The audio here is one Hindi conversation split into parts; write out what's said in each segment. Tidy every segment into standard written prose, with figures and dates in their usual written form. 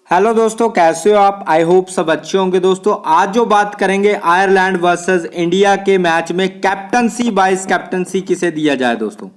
हेलो दोस्तों, कैसे हो आप? आई होप सब अच्छे होंगे। दोस्तों आज जो बात करेंगे आयरलैंड वर्सेस इंडिया के मैच में कैप्टनसी वाइस कैप्टनसी किसे दिया जाए दोस्तों।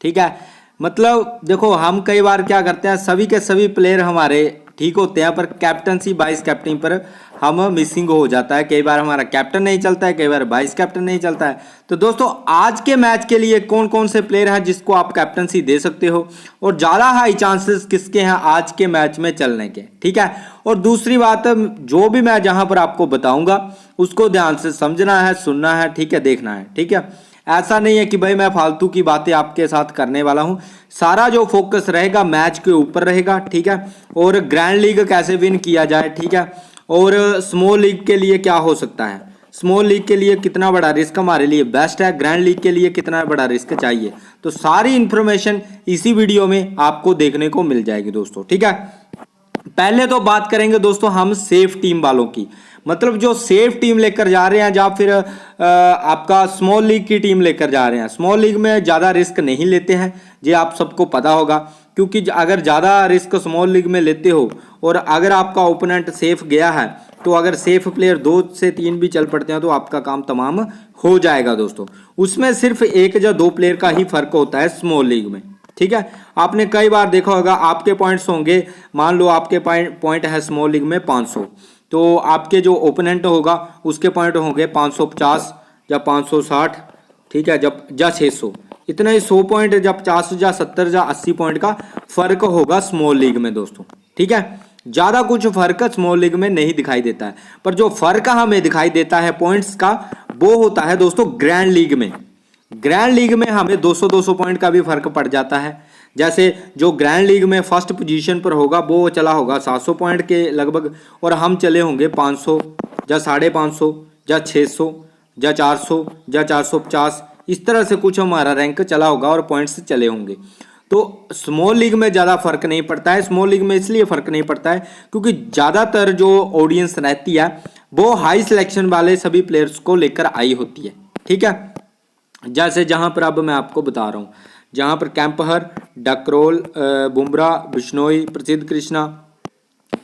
ठीक है, मतलब देखो हम कई बार क्या करते हैं, सभी के सभी प्लेयर हमारे ठीक होते हैं पर कैप्टनसी वाइस कैप्टन पर हम मिसिंग हो जाता है। कई बार हमारा कैप्टन नहीं चलता है, कई बार वाइस कैप्टन नहीं चलता है। तो दोस्तों आज के मैच के लिए कौन कौन से प्लेयर हैं जिसको आप कैप्टनसी दे सकते हो और ज़्यादा हाई चांसेस किसके हैं आज के मैच में चलने के। ठीक है, और दूसरी बात, जो भी मैं जहां पर आपको बताऊंगा उसको ध्यान से समझना है, सुनना है, ठीक है, देखना है। ठीक है, ऐसा नहीं है कि भाई मैं फालतू की बातें आपके साथ करने वाला हूं। सारा जो फोकस रहेगा मैच के ऊपर रहेगा। ठीक है, और ग्रैंड लीग कैसे विन किया जाए, ठीक है, और स्मॉल लीग के लिए क्या हो सकता है, स्मॉल लीग के लिए कितना बड़ा रिस्क हमारे लिए बेस्ट है, ग्रैंड लीग के लिए कितना बड़ा रिस्क चाहिए, तो सारी इंफॉर्मेशन इसी वीडियो में आपको देखने को मिल जाएगी दोस्तों। ठीक है, पहले तो बात करेंगे दोस्तों हम सेफ टीम वालों की, मतलब जो सेफ टीम लेकर जा रहे हैं या फिर आपका स्मॉल लीग की टीम लेकर जा रहे हैं। स्मॉल लीग में ज़्यादा रिस्क नहीं लेते हैं, ये आप सबको पता होगा, क्योंकि अगर ज़्यादा रिस्क स्मॉल लीग में लेते हो और अगर आपका ओपोनेंट सेफ गया है तो अगर सेफ प्लेयर 2 से 3 भी चल पड़ते हैं तो आपका काम तमाम हो जाएगा दोस्तों। उसमें सिर्फ 1 या 2 प्लेयर का ही फर्क होता है स्मॉल लीग में। ठीक है, आपने कई बार देखा होगा आपके पॉइंट्स होंगे, मान लो आपके पॉइंट है स्मॉल लीग में 500, तो आपके जो ओपोनेंट होगा उसके पॉइंट होंगे 550 या 560। ठीक है, जब या 600, इतना ही 100 पॉइंट जब 50 या 70 या 80 पॉइंट का फर्क होगा स्मॉल लीग में दोस्तों। ठीक है, ज़्यादा कुछ फर्क स्मॉल लीग में नहीं दिखाई देता है, पर जो फर्क हमें दिखाई देता है पॉइंट्स का वो होता है दोस्तों ग्रैंड लीग में। ग्रैंड लीग में हमें 200-200 पॉइंट का भी फर्क पड़ जाता है। जैसे जो ग्रैंड लीग में फर्स्ट पोजीशन पर होगा वो चला होगा 700 पॉइंट के लगभग और हम चले होंगे 500 या 550 या 600 या 400 या 450, इस तरह से कुछ हमारा रैंक चला होगा और पॉइंट्स चले होंगे। तो स्मॉल लीग में ज़्यादा फर्क नहीं पड़ता है। स्मॉल लीग में इसलिए फर्क नहीं पड़ता है क्योंकि ज़्यादातर जो ऑडियंस रहती है वो हाई सिलेक्शन वाले सभी प्लेयर्स को लेकर आई होती है। ठीक है, जैसे जहां पर अब मैं आपको बता रहा हूं, जहां पर कैंपहर, डकरोल, बुमराह, बिश्नोई, प्रसिद्ध कृष्णा,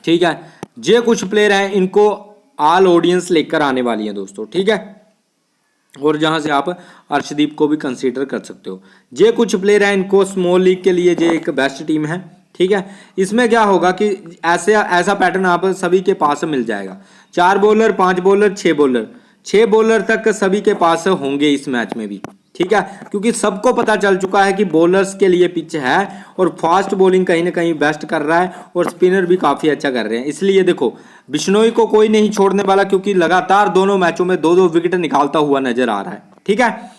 ठीक है, ये कुछ प्लेयर हैं, इनको ऑल ऑडियंस लेकर आने वाली है दोस्तों। ठीक है, और जहां से आप अर्शदीप को भी कंसीडर कर सकते हो। ये कुछ प्लेयर हैं, इनको स्मॉल लीग के लिए ये एक बेस्ट टीम है। ठीक है, इसमें क्या होगा कि ऐसा पैटर्न आप सभी के पास मिल जाएगा। 4 बॉलर, 5 बॉलर, 6 बॉलर, 6 बॉलर तक सभी के पास होंगे इस मैच में भी। ठीक है, क्योंकि सबको पता चल चुका है कि बॉलर्स के लिए पिच है और फास्ट बॉलिंग कहीं ना कहीं बेस्ट कर रहा है और स्पिनर भी काफ़ी अच्छा कर रहे हैं। इसलिए देखो बिश्नोई को कोई नहीं छोड़ने वाला, क्योंकि लगातार दोनों मैचों में 2-2 विकेट निकालता हुआ नजर आ रहा है। ठीक है,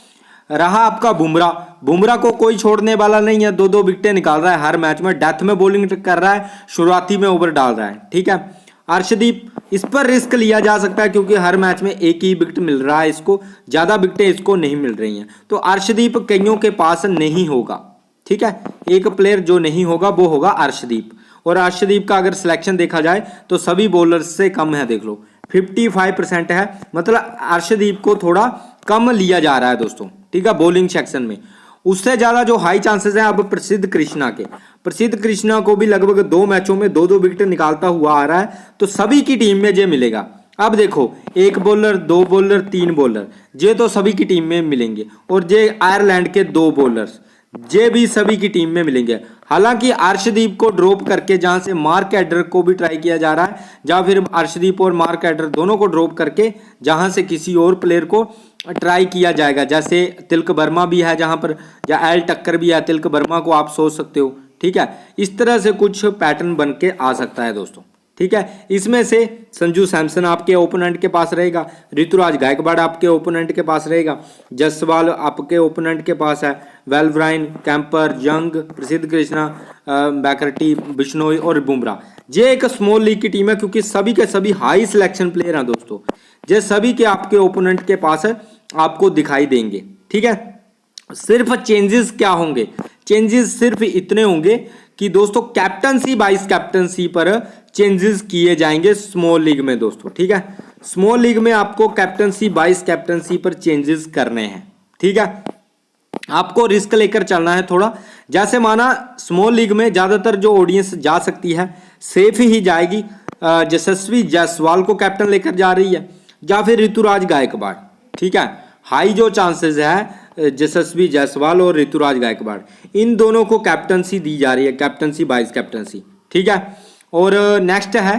रहा आपका बुमराह, बुमराह को कोई छोड़ने वाला नहीं है, 2-2 विकेटें निकाल रहा है हर मैच में, डेथ में बॉलिंग कर रहा है, शुरुआती में ओवर डाल रहा है। ठीक है, अर्शदीप, इस पर रिस्क लिया जा सकता है क्योंकि हर मैच में एक ही विकेट मिल रहा है इसको, ज़्यादा विकेटें इसको नहीं मिल रही हैं, तो अर्शदीप कईयों के पास नहीं होगा। ठीक है, एक प्लेयर जो नहीं होगा वो होगा अर्शदीप, और अर्शदीप का अगर सिलेक्शन देखा जाए तो सभी बॉलर्स से कम है, देख लो 55% है, मतलब अर्शदीप को थोड़ा कम लिया जा रहा है दोस्तों। ठीक है, बॉलिंग सेक्शन में उससे ज़्यादा जो हाई चांसेस हैं अब प्रसिद्ध कृष्णा के, प्रसिद्ध कृष्णा को भी लगभग 2 मैचों में 2-2 विकेट निकालता हुआ आ रहा है, तो सभी की टीम में ये मिलेगा। अब देखो 1 बॉलर, 2 बॉलर, 3 बॉलर, ये तो सभी की टीम में मिलेंगे, और ये आयरलैंड के 2 बॉलर्स ये भी सभी की टीम में मिलेंगे। हालांकि अर्शदीप को ड्रॉप करके जहां से मार्क एडर को भी ट्राई किया जा रहा है, या फिर अर्शदीप और मार्क एडर दोनों को ड्रॉप करके जहां से किसी और प्लेयर को ट्राई किया जाएगा, जैसे तिलक वर्मा भी है जहां पर, या एल टक्कर भी है, तिलक वर्मा को आप सोच सकते हो। ठीक है, इस तरह से कुछ पैटर्न बन के आ सकता है दोस्तों। ठीक है, इसमें से संजू सैमसन आपके ओपोनेंट के पास रहेगा, ऋतुराज गायकवाड़ आपके ओपोनेंट के पास रहेगा, जसवाल आपके ओपोनेंट के पास है, वेलब्राइन, कैंपर, यंग, प्रसिद्ध कृष्णा, बैकर्टी, बिश्नोई और बुमराह। ये एक स्मॉल लीग की टीम है क्योंकि सभी के सभी हाई सिलेक्शन प्लेयर हैं दोस्तों, ये सभी के आपके ओपोनेंट के पास आपको दिखाई देंगे। ठीक है, सिर्फ चेंजेस क्या होंगे, चेंजेस सिर्फ इतने होंगे कि दोस्तों कैप्टनसी वाइस कैप्टनसी पर चेंजेस किए जाएंगे स्मॉल लीग में दोस्तों। ठीक है, स्मॉल लीग में आपको कैप्टनसी वाइस कैप्टनसी पर चेंजेस करने हैं। ठीक है, आपको रिस्क लेकर चलना है थोड़ा, जैसे माना स्मॉल लीग में ज्यादातर जो ऑडियंस जा सकती है सेफ ही जाएगी, यशस्वी जायसवाल को कैप्टन लेकर जा रही है या फिर ऋतुराज गायकवाड़। ठीक है, हाई जो चांसेस है यशस्वी जायसवाल और ऋतुराज गायकवाड़, इन दोनों को कैप्टनसी दी जा रही है, कैप्टनसी वाइस कैप्टनसी। ठीक है, और नेक्स्ट है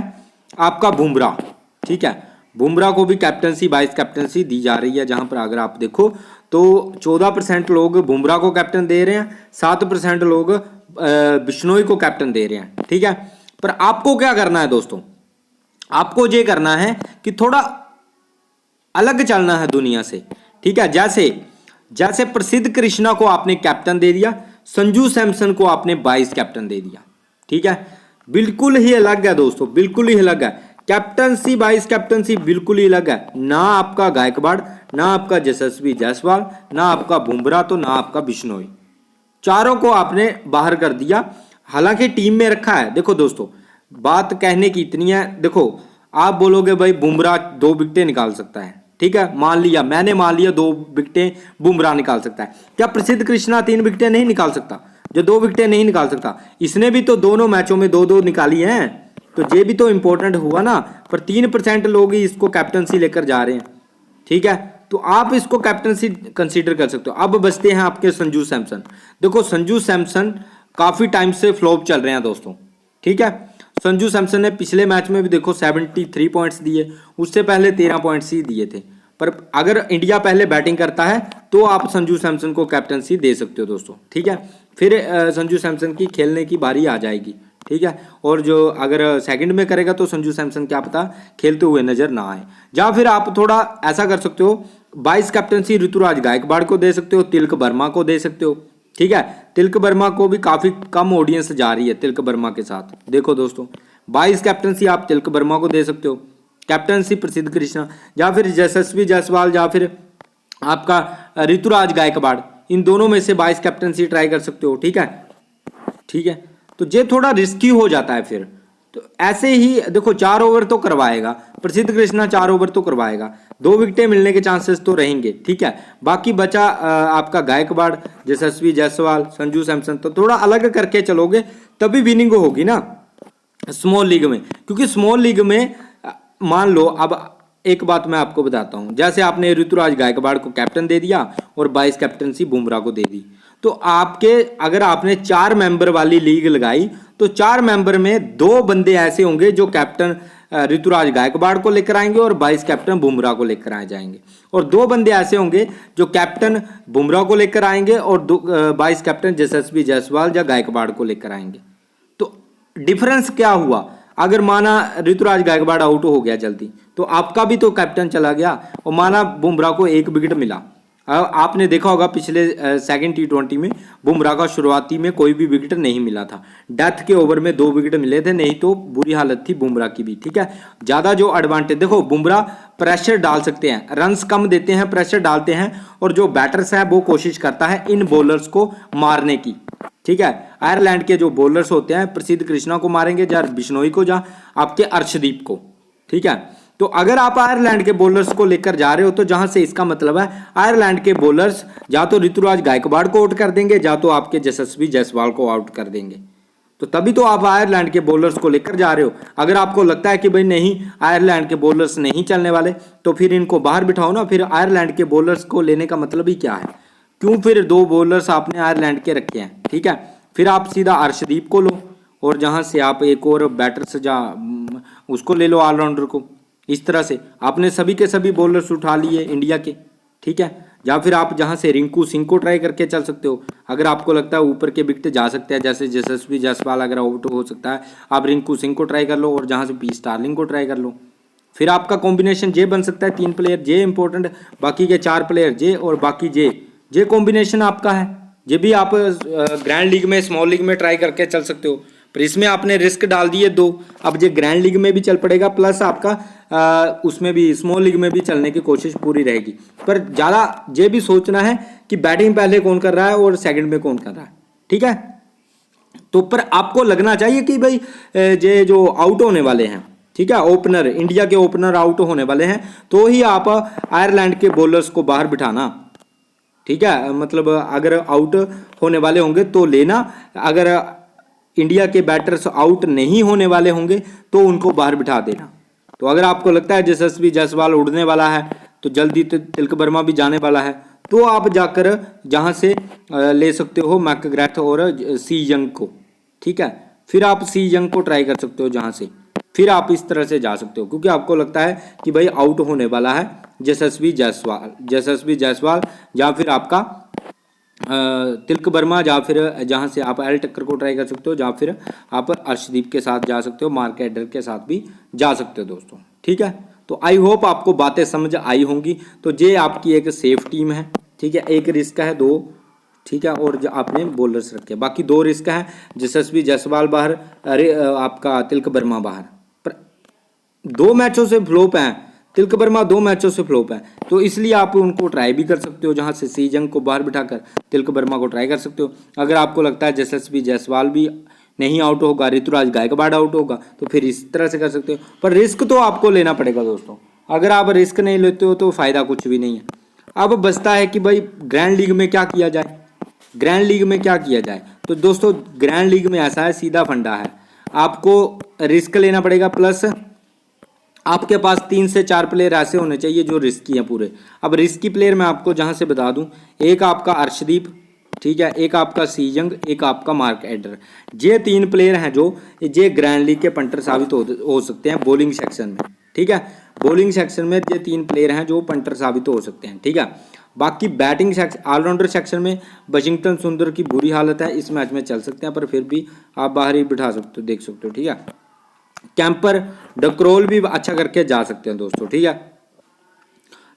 आपका बुमराह। ठीक है, बुमराह को भी कैप्टनसी वाइस कैप्टनसी दी जा रही है, जहां पर अगर आप देखो तो 14% लोग बुमराह को कैप्टन दे रहे हैं, 7% लोग बिश्नोई को कैप्टन दे रहे हैं। ठीक है, पर आपको क्या करना है दोस्तों, आपको ये करना है कि थोड़ा अलग चलना है दुनिया से। ठीक है, जैसे प्रसिद्ध कृष्णा को आपने कैप्टन दे दिया, संजू सैमसन को आपने वाइस कैप्टन दे दिया। ठीक है, बिल्कुल ही अलग है दोस्तों, बिल्कुल ही अलग है। कैप्टनसी वाइस कैप्टनसी बिल्कुल ही अलग है। ना आपका गायकवाड़, ना आपका यशस्वी जायसवाल, ना आपका बुमराह, तो ना आपका बिश्नोई, चारों को आपने बाहर कर दिया। हालांकि टीम में रखा है। देखो दोस्तों, बात कहने की इतनी है, देखो आप बोलोगे भाई बुमराह 2 विकेटें निकाल सकता है। ठीक है, मान लिया, मैंने मान लिया 2 विकेटें बुमराह निकाल सकता है। क्या प्रसिद्ध कृष्णा 3 विकेटें नहीं निकाल सकता? जो 2 विकेटें नहीं निकाल सकता, इसने भी तो दोनों मैचों में 2-2 निकाली हैं, तो ये भी तो इंपॉर्टेंट हुआ ना। पर 3% लोग ही इसको कैप्टनसी लेकर जा रहे हैं। ठीक है, तो आप इसको कैप्टनसी कंसीडर कर सकते हो। अब बचते हैं आपके संजू सैमसन। देखो संजू सैमसन काफी टाइम से फ्लॉप चल रहे हैं दोस्तों। ठीक है, संजू सैमसन ने पिछले मैच में भी देखो 73 पॉइंट्स दिए, उससे पहले 13 पॉइंट्स ही दिए थे। पर अगर इंडिया पहले बैटिंग करता है तो आप संजू सैमसन को कैप्टनसी दे सकते हो दोस्तों। ठीक है, फिर संजू सैमसन की खेलने की बारी आ जाएगी। ठीक है, और जो अगर सेकंड में करेगा तो संजू सैमसन क्या पता खेलते हुए नजर ना आए। या फिर आप थोड़ा ऐसा कर सकते हो, वाइस कैप्टनसी ऋतुराज गायकवाड़ को दे सकते हो, तिलक वर्मा को दे सकते हो। ठीक है, तिलक वर्मा को भी काफी कम ऑडियंस जा रही है तिलक वर्मा के साथ। देखो दोस्तों, वाइस कैप्टनसी आप तिलक वर्मा को दे सकते हो, कैप्टनसी प्रसिद्ध कृष्णा, या फिर यशस्वी जायसवाल, या फिर आपका ऋतुराज गायकवाड़, इन दोनों में से वाइस कैप्टनसी ट्राई कर सकते हो। ठीक है, ठीक है, तो ये थोड़ा रिस्की हो जाता है फिर। तो ऐसे ही देखो 4 ओवर तो करवाएगा प्रसिद्ध कृष्णा, 4 ओवर तो करवाएगा, 2 विकेटें मिलने के चांसेस तो रहेंगे। ठीक है, बाकी बचा आपका गायकवाड़, यशस्वी जायसवाल, संजू सैमसन, तो थोड़ा अलग करके चलोगे तभी विनिंग होगी ना स्मॉल लीग में। क्योंकि स्मॉल लीग में मान लो, अब एक बात मैं आपको बताता हूं, जैसे आपने ऋतुराज गायकवाड़ को कैप्टन दे दिया और वाइस कैप्टनसी बुमराह को दे दी, तो आपके अगर आपने 4 मेंबर वाली लीग लगाई तो 4 मेंबर में 2 बंदे ऐसे होंगे जो कैप्टन ऋतुराज गायकवाड़ को लेकर आएंगे और वाइस कैप्टन बुमराह को लेकर आ जाएंगे, और 2 बंदे ऐसे होंगे जो कैप्टन बुमराह को लेकर आएंगे और वाइस कैप्टन यशस्वी जायसवाल या गायकवाड़ को लेकर आएंगे। तो डिफरेंस क्या हुआ, अगर माना ऋतुराज गायकवाड़ आउट हो गया जल्दी तो आपका भी तो कैप्टन चला गया, और माना बुमराह को 1 विकेट मिला। आपने देखा होगा पिछले सेकंड T20 में बुमराह का शुरुआती में कोई भी विकेट नहीं मिला था, डेथ के ओवर में 2 विकेट मिले थे, नहीं तो बुरी हालत थी बुमराह की भी। ठीक है, ज्यादा जो एडवांटेज, देखो बुमराह प्रेशर डाल सकते हैं, रन्स कम देते हैं, प्रेशर डालते हैं, और जो बैटर्स है वो कोशिश करता है इन बॉलर्स को मारने की। ठीक है, आयरलैंड के जो बॉलर्स होते हैं प्रसिद्ध कृष्णा को मारेंगे, या बिश्नोई को, या आपके अर्शदीप को। ठीक है, तो अगर आप आयरलैंड के बॉलर्स को लेकर जा रहे हो तो जहां से इसका मतलब है आयरलैंड के बॉलर्स या तो ऋतुराज गायकवाड़ को आउट कर देंगे, या तो आपके यशस्वी जायसवाल को आउट कर देंगे। तो तभी तो आप आयरलैंड के बॉलर्स को लेकर जा रहे हो। अगर आपको लगता है कि भाई नहीं आयरलैंड के बॉलर्स नहीं चलने वाले, तो फिर इनको बाहर बिठाओ ना। फिर आयरलैंड के बॉलर्स को लेने का मतलब ही क्या है? क्यों फिर 2 बॉलर्स आपने आयरलैंड के रखे हैं? ठीक है, फिर आप सीधा अर्शदीप को लो, और जहां से आप एक और बैटर से उसको ले लो, ऑलराउंडर को। इस तरह से आपने सभी के सभी बॉलर्स उठा लिए इंडिया के। ठीक है, या फिर आप जहां से रिंकू सिंह को ट्राई करके चल सकते हो। अगर आपको लगता है ऊपर के विकेट जा सकते हैं, जैसे यशस्वी जायसवाल अगर आउट हो सकता है, आप रिंकू सिंह को ट्राई कर लो, और जहां से पी स्टार्लिंग को ट्राई कर लो। फिर आपका कॉम्बिनेशन जे बन सकता है, 3 प्लेयर जे इंपॉर्टेंट, बाकी के 4 प्लेयर जे, और बाकी जे कॉम्बिनेशन आपका है। ये भी आप ग्रैंड लीग में, स्मॉल लीग में ट्राई करके चल सकते हो। पर इसमें आपने रिस्क डाल दिए 2, अब ये ग्रैंड लीग में भी चल पड़ेगा, प्लस आपका उसमें भी स्मॉल लीग में भी चलने की कोशिश पूरी रहेगी। पर ज़्यादा ये भी सोचना है कि बैटिंग पहले कौन कर रहा है और सेकंड में कौन कर रहा है। ठीक है, तो पर आपको लगना चाहिए कि भाई ये जो आउट होने वाले हैं, ठीक है, ओपनर, इंडिया के ओपनर आउट होने वाले हैं, तो ही आप आयरलैंड के बॉलर्स को बाहर बिठाना। ठीक है, मतलब अगर आउट होने वाले होंगे तो लेना, अगर इंडिया के बैटर्स आउट नहीं होने वाले होंगे तो उनको बाहर बिठा देना। तो अगर आपको लगता है यशस्वी जायसवाल उड़ने वाला है तो जल्दी तिलक वर्मा भी जाने वाला है, तो आप जाकर जहां से ले सकते हो मैकग्रैथ और सी यंग को, ठीक है। फिर आप सी यंग को ट्राई कर सकते हो जहां से, फिर आप इस तरह से जा सकते हो, क्योंकि आपको लगता है कि भाई आउट होने वाला है यशस्वी जायसवाल या फिर आपका तिलक वर्मा, या फिर जहां से आप एल टक्कर को ट्राई कर सकते हो, या फिर आप अर्शदीप के साथ जा सकते हो, मार्क एडर के साथ भी जा सकते हो दोस्तों, ठीक है। तो आई होप आपको बातें समझ आई होंगी। तो ये आपकी एक सेफ टीम है, ठीक है। एक रिस्क है 2, ठीक है, और जो आपने बॉलर्स रखे, बाकी 2 रिस्क है, यशस्वी जायसवाल बाहर, अरे आपका तिलक वर्मा बाहर। पर 2 मैचों से फ्लॉप हैं, तिलक वर्मा 2 मैचों से फ्लॉप है, तो इसलिए आप उनको ट्राई भी कर सकते हो, जहां से सी जंग को बाहर बिठाकर तिलक वर्मा को ट्राई कर सकते हो। अगर आपको लगता है यशस्वी जायसवाल भी नहीं आउट होगा, ऋतुराज गायकवाड़ आउट होगा, तो फिर इस तरह से कर सकते हो। पर रिस्क तो आपको लेना पड़ेगा दोस्तों, अगर आप रिस्क नहीं लेते हो तो फायदा कुछ भी नहीं है। अब बचता है कि भाई ग्रैंड लीग में क्या किया जाए, ग्रैंड लीग में क्या किया जाए। तो दोस्तों ग्रैंड लीग में ऐसा है, सीधा फंडा है, आपको रिस्क लेना पड़ेगा, प्लस आपके पास 3 से 4 प्लेयर ऐसे होने चाहिए जो रिस्की हैं पूरे। अब रिस्की प्लेयर मैं आपको जहां से बता दूं, एक आपका अर्शदीप, ठीक है, एक आपका सी यंग, एक आपका मार्क एडर। ये 3 प्लेयर हैं जो ये ग्रैंड लीग के पंटर साबित हो सकते हैं बॉलिंग सेक्शन में, ठीक है। बॉलिंग सेक्शन में ये 3 प्लेयर हैं जो पंटर साबित हो सकते हैं, ठीक है। बाकी बैटिंग सेक्शन, ऑलराउंडर सेक्शन में वाशिंगटन सुंदर की बुरी हालत है, इस मैच में चल सकते हैं, पर फिर भी आप बाहर ही बिठा सकते हो, देख सकते हो, ठीक है। कैंपर डक्रोल भी अच्छा करके जा सकते हैं दोस्तों, ठीक है।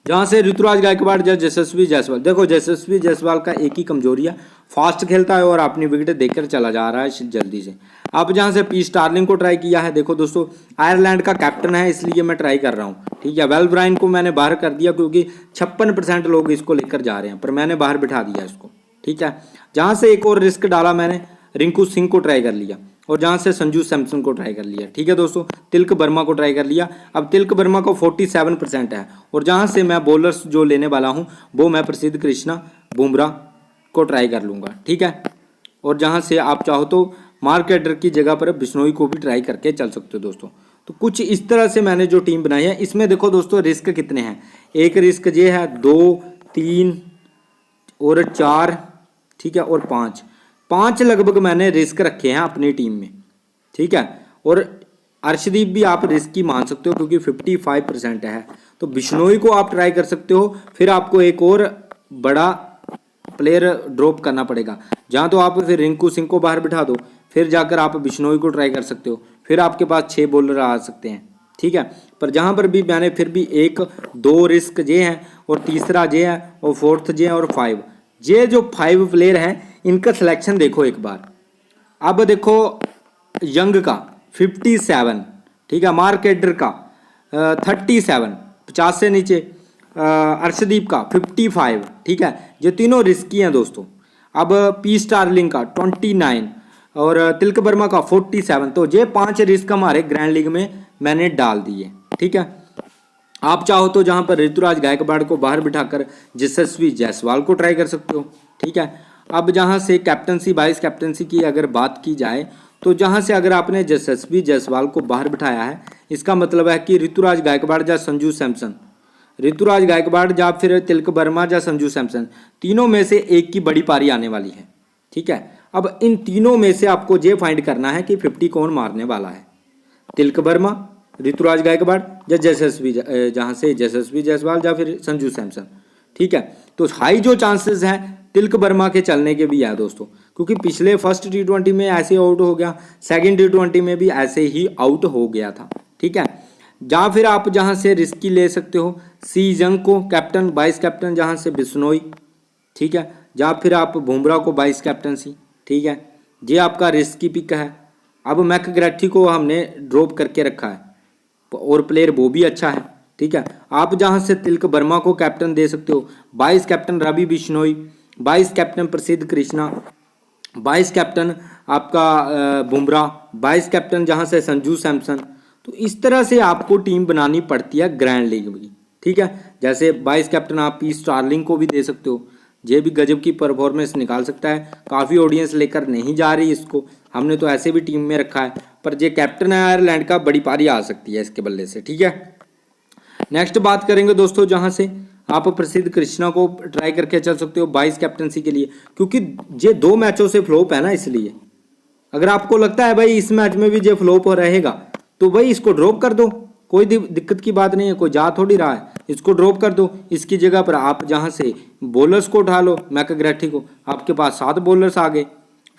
जहां से ऋतुराज गायकवाड़ या यशस्वी जायसवाल, देखो यशस्वी जायसवाल का एक ही कमजोरी है, फास्ट खेलता है और अपनी विकेट देकर चला जा रहा है जल्दी से। अब जहां से पी स्टार्लिंग को ट्राई किया है, देखो दोस्तों आयरलैंड का कैप्टन है इसलिए मैं ट्राई कर रहा हूं, ठीक है। वेल ब्राइन को मैंने बाहर कर दिया क्योंकि 56% लोग इसको लेकर जा रहे हैं, पर मैंने बाहर बिठा दिया इसको, ठीक है। जहां से एक और रिस्क डाला मैंने, रिंकू सिंह को ट्राई कर लिया, और जहां से संजू सैमसन को ट्राई कर लिया, ठीक है दोस्तों। तिलक वर्मा को ट्राई कर लिया, अब तिलक वर्मा को 47% है, और जहां से मैं बॉलर्स जो लेने वाला हूं वो मैं प्रसिद्ध कृष्णा बुमराह को ट्राई कर लूंगा, ठीक है। और जहां से आप चाहो तो मार्क एडर की जगह पर बिश्नोई को भी ट्राई करके चल सकते हो दोस्तों। तो कुछ इस तरह से मैंने जो टीम बनाई है, इसमें देखो दोस्तों रिस्क कितने हैं, एक रिस्क ये है, 2, 3 और 4, ठीक है, और 5 लगभग मैंने रिस्क रखे हैं अपनी टीम में, ठीक है। और अर्शदीप भी आप रिस्क ही मान सकते हो क्योंकि 55% है, तो बिश्नोई को आप ट्राई कर सकते हो। फिर आपको एक और बड़ा प्लेयर ड्रॉप करना पड़ेगा, जहां तो आप फिर रिंकू सिंह को बाहर बिठा दो, फिर जाकर आप बिश्नोई को ट्राई कर सकते हो, फिर आपके पास 6 बॉलर आ सकते हैं, ठीक है। पर जहां पर भी मैंने फिर भी 1, 2 रिस्क जे हैं, और तीसरा जे है, और 4th जे है, और 5 ये जो 5 प्लेयर हैं इनका सिलेक्शन देखो एक बार। अब देखो यंग का 57, ठीक है, मार्क एडर का 37, 50 से नीचे, अर्शदीप का 55, ठीक है, ये तीनों रिस्की हैं दोस्तों। अब पी स्टार्लिंग का 29 और तिलक वर्मा का 47, तो ये 5 रिस्क हमारे ग्रैंड लीग में मैंने डाल दिए, ठीक है। आप चाहो तो जहां पर ऋतुराज गायकवाड़ को बाहर बिठाकर यशस्वी जायसवाल को ट्राई कर सकते हो, ठीक है। अब जहां से कैप्टनसी वाइस कैप्टनसी की अगर बात की जाए, तो जहां से अगर आपने यशस्वी जायसवाल को बाहर बिठाया है, इसका मतलब है कि ऋतुराज गायकवाड़ या संजू सैमसन, ऋतुराज गायकवाड़ या फिर तिलक वर्मा या संजू सैमसन, तीनों में से एक की बड़ी पारी आने वाली है, ठीक है। अब इन तीनों में से आपको ये फाइंड करना है कि 50 कौन मारने वाला है, तिलक वर्मा, ऋतुराज गायकवाड़ या यशस्वी, जहां से यशस्वी जायसवाल या फिर संजू सैमसन, ठीक है। तो हाई जो चांसेस हैं तिलक वर्मा के चलने के भी है दोस्तों, क्योंकि पिछले फर्स्ट T20 में ऐसे आउट हो गया, सेकंड T20 में भी ऐसे ही आउट हो गया था, ठीक है। या फिर आप जहां से रिस्की ले सकते हो सी जंग को कैप्टन वाइस कैप्टन, जहां से बिश्नोई, ठीक है, या फिर आप बुमराह को वाइस कैप्टनसी, ठीक है, ये आपका रिस्की पिक है। अब मैकग्रैथी को हमने ड्रॉप करके रखा है, और प्लेयर वो भी अच्छा है, ठीक है। आप जहां से तिलक वर्मा को कैप्टन दे सकते हो, vice captain Ravi Bishnoi, vice captain Prasidh Krishna, vice captain आपका बुमराह, वाइस कैप्टन जहां से संजू सैमसन। तो इस तरह से आपको टीम बनानी पड़ती है ग्रैंड लीग में, ठीक है। जैसे वाइस कैप्टन आप पी स्टार्लिंग को भी दे सकते हो, ये भी गजब की परफॉर्मेंस निकाल सकता है। काफ़ी ऑडियंस लेकर नहीं जा रही इसको, हमने तो ऐसे भी टीम में रखा है, पर ये कैप्टन है आयरलैंड का, बड़ी पारी आ सकती है इसके बल्ले से। ठीक है, नेक्स्ट बात करेंगे दोस्तों, जहां से आप प्रसिद्ध कृष्णा को ट्राई करके चल सकते हो वाइस कैप्टनसी के लिए, क्योंकि ये 2 मैचों से फ्लॉप है ना, इसलिए अगर आपको लगता है भाई इस मैच में भी ये फ्लॉप हो रहेगा तो भाई इसको ड्रॉप कर दो, कोई दिक्कत की बात नहीं है, कोई जा थोड़ी रहा है, इसको ड्रॉप कर दो। इसकी जगह पर आप जहां से बॉलर्स को उठा लो, मैकग्रेथी को, आपके पास 7 बॉलर्स आ गए,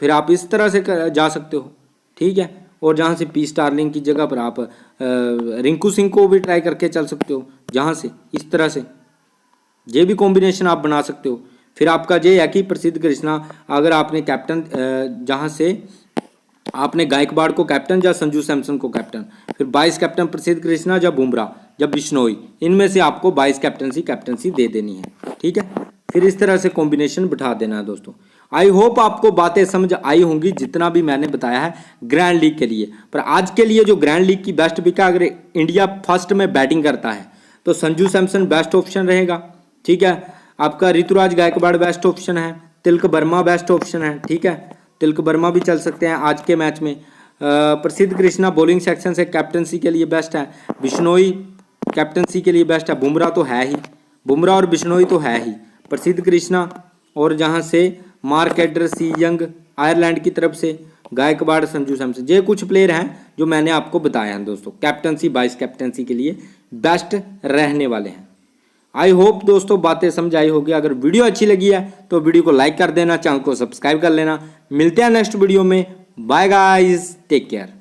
फिर आप इस तरह से जा सकते हो। ठीक है, और जहां से पी स्टार्लिंग की जगह पर आप रिंकू सिंह को भी ट्राई करके चल सकते हो, जहां से इस तरह से ये भी कॉम्बिनेशन आप बना सकते हो। फिर आपका ये है कि प्रसिद्ध कृष्णा, अगर आपने कैप्टन जहां से आपने गायकवाड़ को कैप्टन या संजू सैमसन को कैप्टन, फिर 22 कैप्टन प्रसिद्ध कृष्णा या बुमराह या बिश्नोई, इनमें से आपको 22 कैप्टनसी दे देनी है। ठीक है, फिर इस तरह से कॉम्बिनेशन बिठा देना है दोस्तों। आई होप आपको बातें समझ आई होंगी जितना भी मैंने बताया है ग्रैंड लीग के लिए। पर आज के लिए जो ग्रैंड लीग की बेस्ट पिक है, अगर इंडिया फर्स्ट में बैटिंग करता है तो संजू सैमसन बेस्ट ऑप्शन रहेगा। ठीक है, आपका ऋतुराज गायकवाड़ बेस्ट ऑप्शन है, तिलक वर्मा बेस्ट ऑप्शन है। ठीक है, तिलक वर्मा भी चल सकते हैं आज के मैच में। प्रसिद्ध कृष्णा बॉलिंग सेक्शन से कैप्टनसी के लिए बेस्ट है, बिश्नोई कैप्टनसी के लिए बेस्ट है, बुमराह तो है ही, बुमराह और बिश्नोई तो है ही, प्रसिद्ध कृष्णा और जहां से मार्क एडर सी यंग आयरलैंड की तरफ से, गायकवाड़ संजू सैमसन, ये कुछ प्लेयर हैं जो मैंने आपको बताया हैं दोस्तों, कैप्टनसी वाइस कैप्टनसी के लिए बेस्ट रहने वाले हैं। आई होप दोस्तों बातें समझ आई होगी। अगर वीडियो अच्छी लगी है तो वीडियो को लाइक कर देना, चैनल को सब्सक्राइब कर लेना। मिलते हैं नेक्स्ट वीडियो में, बाय गाइस, टेक केयर।